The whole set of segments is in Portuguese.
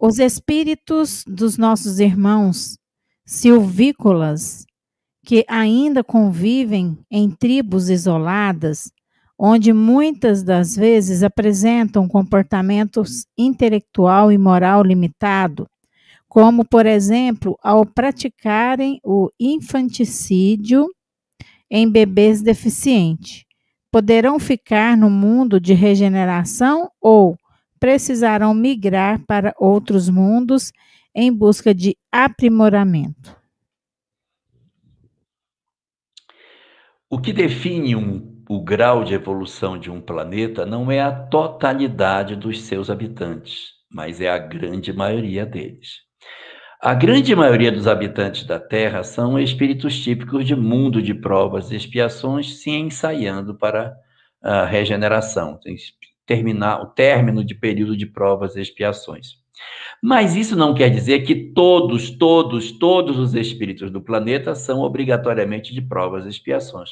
Os espíritos dos nossos irmãos silvícolas, que ainda convivem em tribos isoladas, onde muitas das vezes apresentam comportamentos intelectual e moral limitado, como, por exemplo, ao praticarem o infanticídio em bebês deficientes. Poderão ficar no mundo de regeneração ou precisarão migrar para outros mundos em busca de aprimoramento. O que define o grau de evolução de um planeta não é a totalidade dos seus habitantes, mas é a grande maioria deles. A grande maioria dos habitantes da Terra são espíritos típicos de mundo de provas e expiações, se ensaiando para a regeneração, terminar o término de período de provas e expiações. Mas isso não quer dizer que todos os espíritos do planeta são obrigatoriamente de provas e expiações.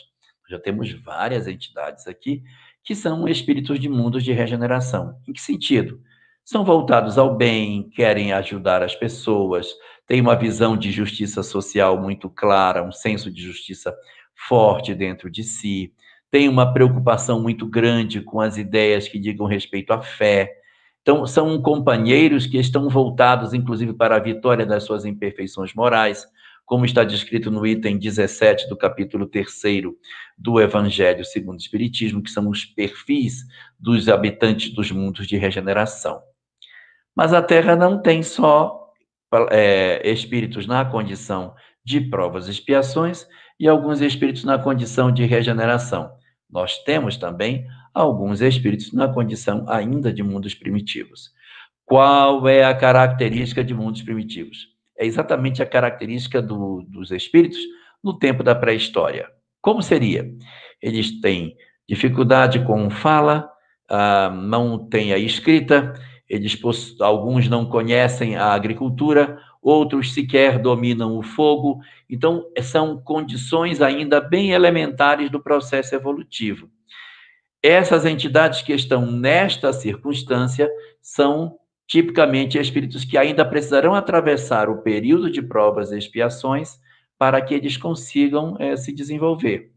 Já temos várias entidades aqui que são espíritos de mundos de regeneração. Em que sentido? São voltados ao bem, querem ajudar as pessoas, têm uma visão de justiça social muito clara, um senso de justiça forte dentro de si, têm uma preocupação muito grande com as ideias que digam respeito à fé. Então, são companheiros que estão voltados, inclusive, para a vitória das suas imperfeições morais, como está descrito no item 17 do capítulo 3º do Evangelho segundo o Espiritismo, que são os perfis dos habitantes dos mundos de regeneração. Mas a Terra não tem só espíritos na condição de provas e expiações e alguns espíritos na condição de regeneração. Nós temos também alguns espíritos na condição ainda de mundos primitivos. Qual é a característica de mundos primitivos? É exatamente a característica dos espíritos no tempo da pré-história. Como seria? Eles têm dificuldade com fala, não têm a escrita, alguns não conhecem a agricultura, outros sequer dominam o fogo. Então, são condições ainda bem elementares do processo evolutivo. Essas entidades que estão nesta circunstância são tipicamente espíritos que ainda precisarão atravessar o período de provas e expiações para que eles consigam se desenvolver.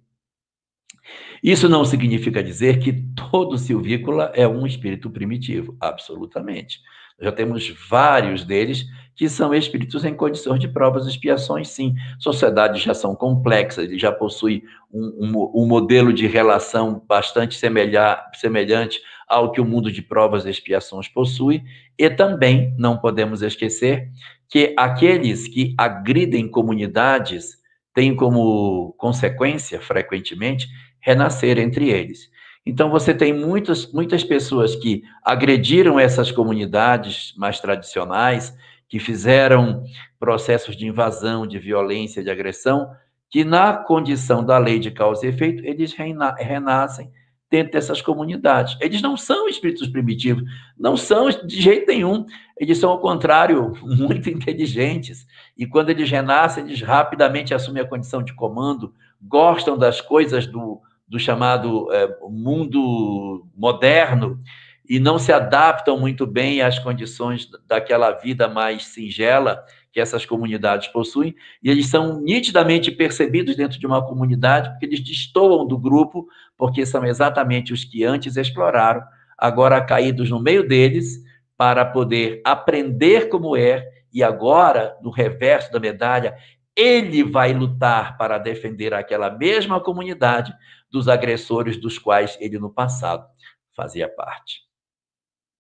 Isso não significa dizer que todo silvícola é um espírito primitivo, absolutamente. Já temos vários deles que são espíritos em condições de provas e expiações, sim. Sociedades já são complexas, ele já possui um modelo de relação bastante semelhante ao que o mundo de provas e expiações possui, e também não podemos esquecer que aqueles que agridem comunidades têm como consequência, frequentemente, renascer entre eles. Então, você tem muitas pessoas que agrediram essas comunidades mais tradicionais, que fizeram processos de invasão, de violência, de agressão, que na condição da lei de causa e efeito, eles renascem dentro dessas comunidades. Eles não são espíritos primitivos, não são de jeito nenhum. Eles são, ao contrário, muito inteligentes. E quando eles renascem, eles rapidamente assumem a condição de comando, gostam das coisas do chamado mundo moderno e não se adaptam muito bem às condições daquela vida mais singela que essas comunidades possuem, e eles são nitidamente percebidos dentro de uma comunidade, porque eles destoam do grupo, porque são exatamente os que antes exploraram, agora caídos no meio deles, para poder aprender como é, e agora, no reverso da medalha, ele vai lutar para defender aquela mesma comunidade dos agressores dos quais ele no passado fazia parte.